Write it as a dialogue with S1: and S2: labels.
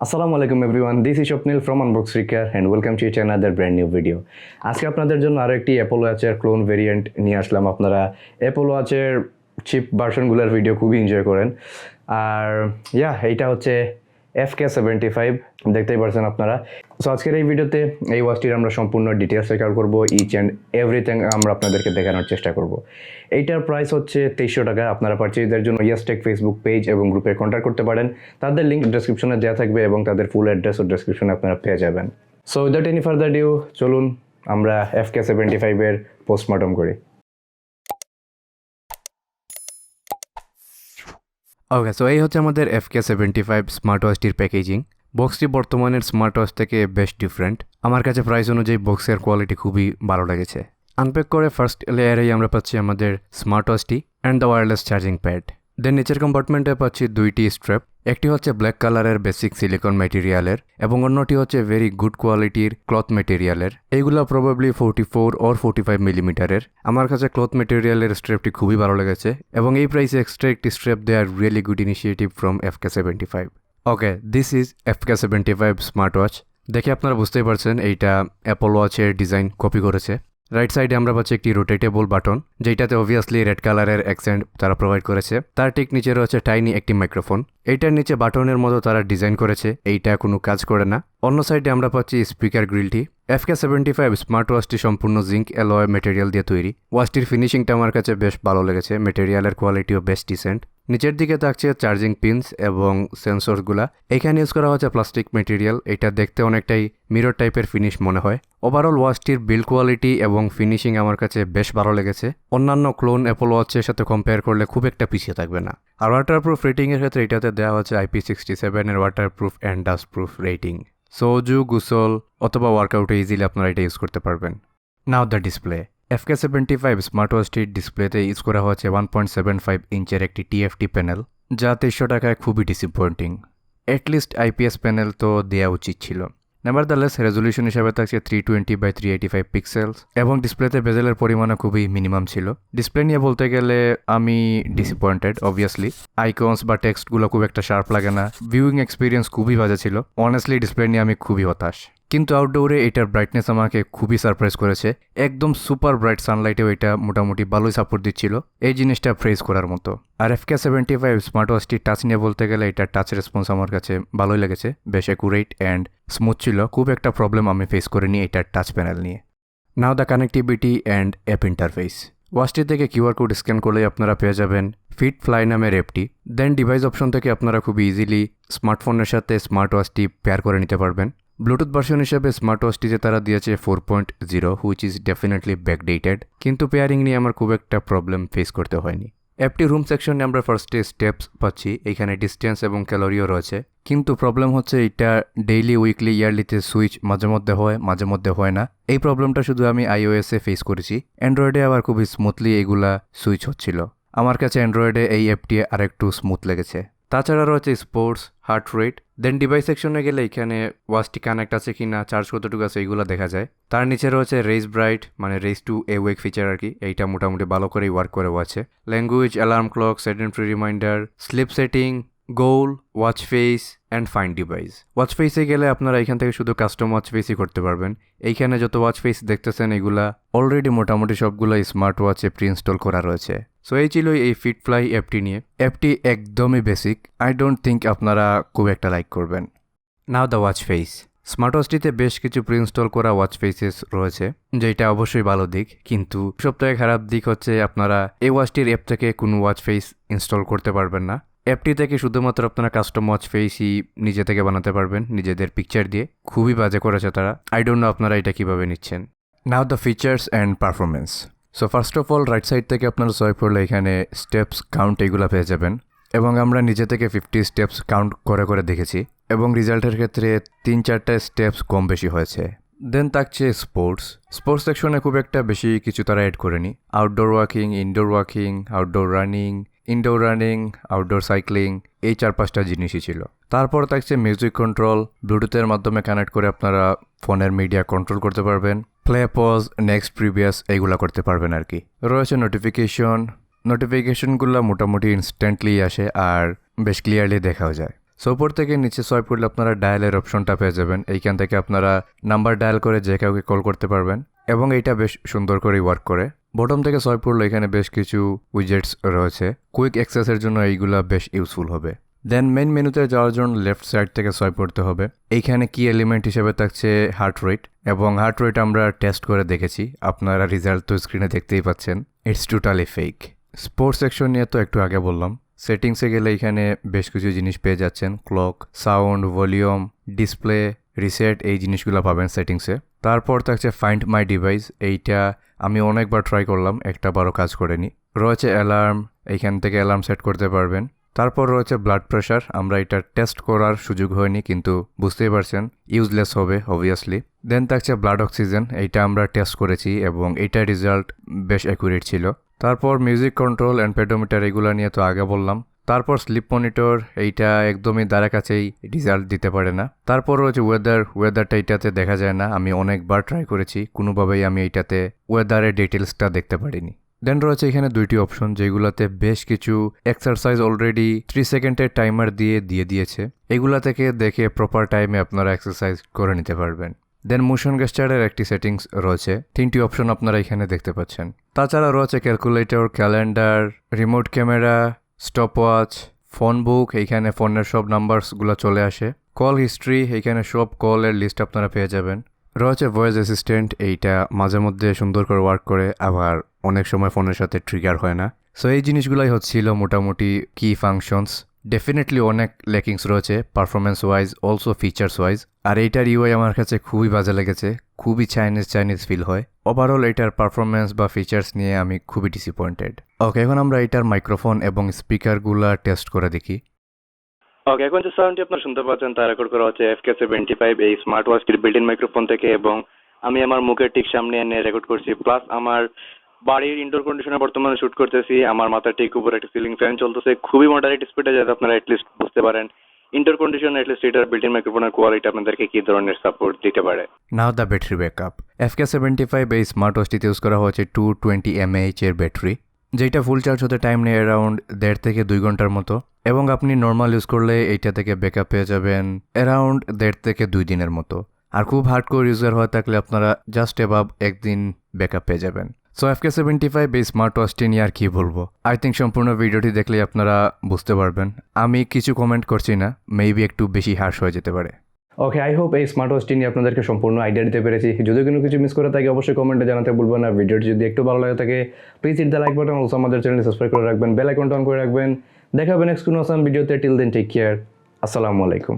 S1: আসসালামু আলাইকুম everyone, this is Swapnil from unbox and welcome to another brand new video. আজকে আপনাদের জন্য আরও একটি অ্যাপল ওয়াচের ক্লোন ভেরিয়েন্ট নিয়ে আসলাম। আপনারা অ্যাপল ওয়াচের চিপ ভার্সনগুলোর ভিডিও খুবই এনজয় করেন। আর এইটা হচ্ছে FK75, দেখতেই পারছেন আপনারা। সো আজকের এই ভিডিওতে এই ওয়াচটির আমরা সম্পূর্ণ ডিটেলস শেয়ার করবো, ইচ অ্যান্ড এভরিথিং আমরা আপনাদেরকে দেখানোর চেষ্টা করব। এইটার প্রাইস হচ্ছে 2300 টাকা। আপনারা পারচেজের জন্য Watch.Check ফেসবুক পেজ এবং গ্রুপে কন্ট্যাক্ট করতে পারেন। তাদের লিঙ্ক ডেসক্রিপশনে দেওয়া থাকবে এবং তাদের ফুল অ্যাড্রেস ও ডেসক্রিপশনে আপনারা পেয়ে যাবেন। So without any further due, চলুন আমরা FK75 পোস্টমর্টম করি।
S2: ওকে, সো এই হচ্ছে আমাদের FK75 স্মার্টওয়াচটির প্যাকেজিং। বক্সটি বর্তমানের স্মার্টওয়াচ থেকে বেশ ডিফারেন্ট। আমার কাছে প্রাইস অনুযায়ী বক্সের কোয়ালিটি খুবই ভালো লেগেছে। আনপ্যাক করে ফার্স্ট লেয়ারেই আমরা পাচ্ছি আমাদের স্মার্টওয়াচটি and the wireless charging pad. Then নিচের কম্পার্টমেন্টে পাচ্ছি দুইটি স্ট্র্যাপ। একটি হচ্ছে ব্ল্যাক কালারের বেসিক সিলিকন ম্যাটেরিয়ালের এবং অন্যটি হচ্ছে ভেরি গুড কোয়ালিটির ক্লথ ম্যাটেরিয়ালের। এইগুলো প্রবাবলি 44 অর 45 মিলিমিটারের। আমার কাছে ক্লথ ম্যাটেরিয়ালের স্ট্র্যাপটি খুবই ভালো লেগেছে এবং এই প্রাইসে এক্সট্রা একটি স্ট্র্যাপ দেয়ার really good initiative from FK75। Okay, this is FK75 smartwatch. দেখে আপনারা বুঝতেই পারছেন এইটা অ্যাপল ওয়াচের ডিজাইন কপি করেছে। রাইট সাইডে আমরা পাচ্ছি একটি রোটেটেবল বাটন, যেটাতে অবভিয়াসলি রেড কালারের অ্যাকসেন্ট তারা প্রোভাইড করেছে। তার ঠিক নিচে রয়েছে টাইনি একটি মাইক্রোফোন। এইটার নিচে বাটনের মতো তারা ডিজাইন করেছে, এইটা কোনো কাজ করে না। অন্য সাইডে আমরা পাচ্ছি স্পিকার গ্রিলটি। FK75 স্মার্ট ওয়াচটি সম্পূর্ণ জিঙ্ক অ্যালয় মেটেরিয়াল দিয়ে তৈরি। ওয়াচটির ফিনিশিংটা আমার কাছে বেশ ভালো লেগেছে, মেটেরিয়ালের কোয়ালিটিও বেশ ডিসেন্ট। নিচের দিকে থাকছে চার্জিং পিনস এবং সেন্সরগুলা। এখানে ইউজ করা হচ্ছে প্লাস্টিক মেটেরিয়াল। এটা দেখতে অনেকটাই মিরর টাইপের ফিনিশ মনে হয়। ওভারঅল ওয়াচটির বিল্ড কোয়ালিটি এবং ফিনিশিং আমার কাছে বেশ ভালো লেগেছে। অন্যান্য ক্লোন অ্যাপল ওয়াচের সাথে কম্পেয়ার করলে খুব একটা পিছিয়ে থাকবে না। আর ওয়াটারপ্রুফ রেটিংয়ের ক্ষেত্রে এটাতে দেওয়া হচ্ছে IP67 এর ওয়াটারপ্রুফ অ্যান্ড ডাস্টপ্রুফ রেটিং। সোজু, গোসল অথবা ওয়ার্কআউটে ইজিলি আপনারা এটা ইউজ করতে পারবেন। নাও দ্য ডিসপ্লে। FK75 স্মার্টওয়াচটির ডিসপ্লেতে ইউজ করা হয়েছে 1.75 ইঞ্চের একটি TFT প্যানেল, যা 2300 টাকায় খুবই ডিসঅ্যাপয়েন্টিং। অ্যাটলিস্ট IPS প্যানেল তো দেওয়া উচিত ছিল। নেভারদালেস রেজলিউশন হিসাবে থাকছে 320x385 পিক্সেলস এবং ডিসপ্লেতে বেজেলের পরিমাণও খুবই মিনিমাম ছিল। ডিসপ্লে নিয়ে বলতে গেলে আমি ডিসঅ্যাপয়েন্টেড অবভিয়াসলি। আইকনস বা টেক্সটগুলো খুব একটা শার্প লাগে না। ভিউইং এক্সপিরিয়েন্স খুবই বাজে ছিল। অনেস্টলি ডিসপ্লে নিয়ে আমি খুবই হতাশ। কিন্তু আউটডোরে এটার ব্রাইটনেস আমাকে খুবই সারপ্রাইজ করেছে। একদম সুপার ব্রাইট সানলাইটেও এটা মোটামুটি ভালোই সাপোর্ট দিচ্ছিল। এই জিনিসটা প্রেজ করার মতো। আর FK75 স্মার্টওয়াচটি টাচ নিয়ে বলতে গেলে এটা টাচ রেসপন্স আমার কাছে ভালোই লেগেছে, বেশ অ্যাকুরেট অ্যান্ড স্মুথ ছিল। খুব একটা প্রবলেম আমি ফেস করিনি এটার টাচ প্যানেল নিয়ে। Now the connectivity and app interface. ওয়াচটি থেকে QR কোড স্ক্যান করলেই আপনারা পেয়ে যাবেন ফিট ফ্লাই নামের অ্যাপটি। দেন ডিভাইস অপশন থেকে আপনারা খুব ইজিলি স্মার্টফোনের সাথে স্মার্ট ওয়াচটি পেয়ার করে নিতে পারবেন। ব্লুটুথ ভার্সন হিসেবে স্মার্ট ওয়াচটিতে তারা দিয়েছে 4.0, হুইচ ইজ ডেফিনেটলি ব্যাকডেটেড, কিন্তু পেয়ারিং নিয়ে আমার খুব একটা প্রবলেম ফেস করতে হয়নি। অ্যাপটি রুম সেকশনে আমরা ফার্স্টে স্টেপস পাচ্ছি, এখানে ডিস্টেন্স এবং ক্যালোরিও রয়েছে। কিন্তু প্রবলেম হচ্ছে এটা ডেইলি, উইকলি, ইয়ারলিতে সুইচ মাঝে মধ্যে হয়, মাঝে মধ্যে হয় না। এই প্রবলেমটা শুধু আমি iOS-এ ফেস করেছি। অ্যান্ড্রয়েডে আবার খুবই স্মুথলি এগুলা সুইচ হচ্ছিল। আমার কাছে অ্যান্ড্রয়েডে এই অ্যাপটি আরেকটু স্মুথ লেগেছে। তাছাড়া রয়েছে স্পোর্টস, হার্ট রেট। দেন ডিভাইস সেকশনে গেলে এখানে ওয়াচটি কানেক্ট আছে কি না, চার্জ কতটুকু আছে, এইগুলো দেখা যায়। তার নিচে রয়েছে রেজ ব্রাইট, মানে রেজ টু এওয়েক ফিচার আর কি। এইটা মোটামুটি ভালো করেই ওয়ার্ক করে ওয়াচে। Language, alarm clock, sedentary reminder, sleep setting, goal, watch face and find device. Watch ফেসে গেলে আপনারা এখান থেকে শুধু কাস্টম ওয়াচ ফেসই করতে পারবেন। এইখানে যত ওয়াচ ফেস দেখতেছেন এগুলা অলরেডি মোটামুটি সবগুলো স্মার্ট ওয়াচে প্রি ইনস্টল করা রয়েছে। সো এই ছিল এই ফিটফ্লাই অ্যাপটি নিয়ে। অ্যাপটি একদমই বেসিক, আই ডোন্ট থিঙ্ক আপনারা খুব একটা লাইক করবেন। নাও দ্য ওয়াচ ফেস। স্মার্ট ওয়াচটিতে বেশ কিছু প্রি ইনস্টল করা ওয়াচ ফেসেস রয়েছে, যেটা অবশ্যই ভালো দিক। কিন্তু সবথেকে খারাপ দিক হচ্ছে আপনারা এই ওয়াচটির অ্যাপ থেকে কোনো ওয়াচ ফেস ইনস্টল করতে পারবেন না। অ্যাপটি থেকে শুধুমাত্র আপনারা কাস্টম ওয়াচ ফেসই নিজে থেকে বানাতে পারবেন নিজেদের পিকচার দিয়ে। খুবই বাজে করেছে তারা। আই ডোন্ট নো আপনারা এটা কিভাবে নিচ্ছেন। Now the features and performance. So first of all right side থেকে আপনারা সোয়াইপ করলে এখানে স্টেপস কাউন্ট এগুলো পেয়ে যাবেন এবং আমরা নিজে থেকে 50 স্টেপস কাউন্ট করে করে দেখেছি এবং রেজাল্টের ক্ষেত্রে 3-4টা স্টেপস কম বেশি হয়েছে। দেন থাকছে স্পোর্টস সেকশনে খুব একটা বেশি কিছু তারা অ্যাড করেনি। Outdoor walking, indoor walking, outdoor running, outdoor cycling, এই 4-5টা জিনিসই ছিল। তারপর থাকছে মিউজিক কন্ট্রোল। ব্লুটুথের মাধ্যমে কানেক্ট করে আপনারা ফোনের মিডিয়া কন্ট্রোল করতে পারবেন। প্লে, পজ, নেক্সট, প্রিভিয়াস এইগুলা করতে পারবেন আর কি। রয়েছে নোটিফিকেশনগুলো মোটামুটি ইনস্ট্যান্টলি আসে আর বেশ ক্লিয়ারলি দেখাও যায়। সো উপর থেকে নিচে সোয়াইপ করলে আপনারা ডায়ালের অপশনটা পেয়ে যাবেন। এইখান থেকে আপনারা নাম্বার ডায়াল করে যে কাউকে কল করতে পারবেন এবং এইটা বেশ সুন্দর করেই ওয়ার্ক করে। বটম থেকে সোয়াইপ করলে এখানে বেশ কিছু উইজেটস রয়েছে, কুইক অ্যাক্সেসের জন্য এইগুলা বেশ ইউজফুল হবে। দেন মেইন মেনুতে যাওয়ার জন্য লেফট সাইড থেকে সোয়াইপ করতে হবে। এইখানে কি এলিমেন্ট হিসেবে থাকছে হার্ট রেট, এবং হার্ট রেট আমরা টেস্ট করে দেখেছি, আপনারা রেজাল্ট তো স্ক্রিনে দেখতেই পাচ্ছেন, it's totally fake. Sports section নিয়ে তো একটু আগে বললাম। সেটিংসে গেলে এখানে বেশ কিছু জিনিস পেয়ে যাচ্ছেন, clock, sound, volume, display, reset, এই জিনিসগুলো পাবেন সেটিংসে। তারপর থাকছে ফাইন্ড মাই ডিভাইস, এইটা আমি অনেকবার ট্রাই করলাম, একটা বারও কাজ করেনি। রয়েছে অ্যালার্ম, এইখান থেকে অ্যালার্ম সেট করতে পারবেন। তারপর রয়েছে ব্লাড প্রেশার, আমরা এটা টেস্ট করার সুযোগ হয়নি কিন্তু বুঝতেই পারছেন ইউজলেস হবে অবভিয়াসলি। দেন থাকছে ব্লাড অক্সিজেন, এইটা আমরা টেস্ট করেছি এবং এইটার রেজাল্ট বেশ অ্যাকুরেট ছিল। তারপর মিউজিক কন্ট্রোল অ্যান্ড পেডোমিটার, এগুলো নিয়ে তো আগে বললাম। তারপর স্লিপ মনিটর, এইটা একদমই দ্বারা কাছেই রেজাল্ট দিতে পারে না। তারপর রয়েছে ওয়েদারটা এইটাতে দেখা যায় না, আমি অনেকবার ট্রাই করেছি, কোনোভাবেই আমি এইটাতে ওয়েদারের ডিটেলসটা দেখতে পারিনি। দেন রয়েছে এখানে দুইটি অপশন যেগুলোতে বেশ কিছু এক্সারসাইজ অলরেডি 3 সেকেন্ডের টাইমার দিয়ে দিয়েছে, এগুলা থেকে দেখে প্রপার টাইমে আপনারা এক্সারসাইজ করে নিতে পারবেন। দেন মোশন গেস্টারের একটি সেটিংস রয়েছে, 3টি অপশন আপনারা এখানে দেখতে পাচ্ছেন। তাছাড়া রয়েছে calculator, calendar, remote camera, stopwatch, phone বুক, এইখানে ফোনের সব নাম্বারসগুলো চলে আসে। কল হিস্ট্রি, এইখানে সব কলের লিস্ট আপনারা পেয়ে যাবেন। রয়েছে ভয়েস অ্যাসিস্ট্যান্ট, এইটা মাঝে মধ্যে সুন্দর করে ওয়ার্ক করে, আবার অনেক সময় ফোনের সাথে ট্রিগার হয় না। সো এই জিনিসগুলোই হচ্ছিল মোটামুটি কি ফাংশনস। ডেফিনেটলি অনেক ল্যাকিংস রয়েছে performance wise, also features wise. আর এইটার ইউআই আমার কাছে খুবই বাজে লেগেছে, খুবই চাইনিজ ফিল হয়। ওভারঅল এইটার পারফরমেন্স বা ফিচার্স নিয়ে আমি খুবই ডিসঅ্যাপয়েন্টেড। ওকে, এখন আমরা এইটার মাইক্রোফোন এবং স্পিকারগুলা টেস্ট করে দেখি।
S1: ওকে, এখন যে সাউন্ডটি আপনারা শুনতে পাচ্ছেন তা রেকর্ড করা হচ্ছে FK75 এই স্মার্ট ওয়াচটির বিল্ট ইন মাইক্রোফোন থেকে, এবং আমি আমার মুখের ঠিক সামনে এনে রেকর্ড করছি। প্লাস আমার বাড়ির ইনডোর কন্ডিশনে বর্তমানে শুট করতেছি, আমার মাথার ঠিক উপরে একটা সিলিং ফ্যান চলতেছে খুবই মডারেট স্পিডে, যাতে আপনারা অ্যাটলিস্ট বুঝতে পারেন ইনডোর কন্ডিশনে অ্যাটলিস্ট এটার বিল্ট ইন মাইক্রোফোনের কোয়ালিটি আপনাদেরকে কি ধরনের সাপোর্ট দিতে পারে।
S2: নাও দ্য ব্যাটারি ব্যাকআপ। FK75 এই স্মার্ট ওয়াচটিতে ইউজ করা হয়েছে 220 mAh এর ব্যাটারি, যেটা ফুল চার্জ হতে টাইম নেয় অ্যারাউন্ড 1.5 থেকে 2 ঘন্টার মতো, এবং আপনি নর্মাল ইউজ করলে এইটা থেকে ব্যাকআপ পেয়ে যাবেন অ্যারাউন্ড 1.5 থেকে 2 দিনের মতো। আর খুব হার্ডকোর ইউজার হয়ে থাকলে আপনারা জাস্ট এবাব 1 দিন ব্যাকআপ পেয়ে যাবেন। সো FK75 এই স্মার্ট ওয়াচটি নিয়ে আর কি বলবো, আই থিঙ্ক সম্পূর্ণ ভিডিওটি দেখলেই আপনারা বুঝতে পারবেন। আমি কিছু কমেন্ট করছি না, মেবি একটু বেশি হার্শ হয়ে যেতে পারে।
S1: ওকে, আই হোপ এই স্মার্ট ওয়াচটি নিয়ে আপনাদেরকে সম্পূর্ণ আইডিয়া দিতে পেরেছি। যদি কোনো কিছু মিস করে থাকে অবশ্যই কমেন্টে জানাতে ভুলবেন না। ভিডিওটি যদি একটু ভালো লাগে থাকে please hit the like button, also আমাদের চ্যানেলটি সাবস্ক্রাইব করে রাখবেন, বেল আইকনটা অন করে রাখবেন। দেখা হবে নেক্সট কোনো আসাম ভিডিওতে। টিল দেন টেক কেয়ার, আসসালামু আলাইকুম।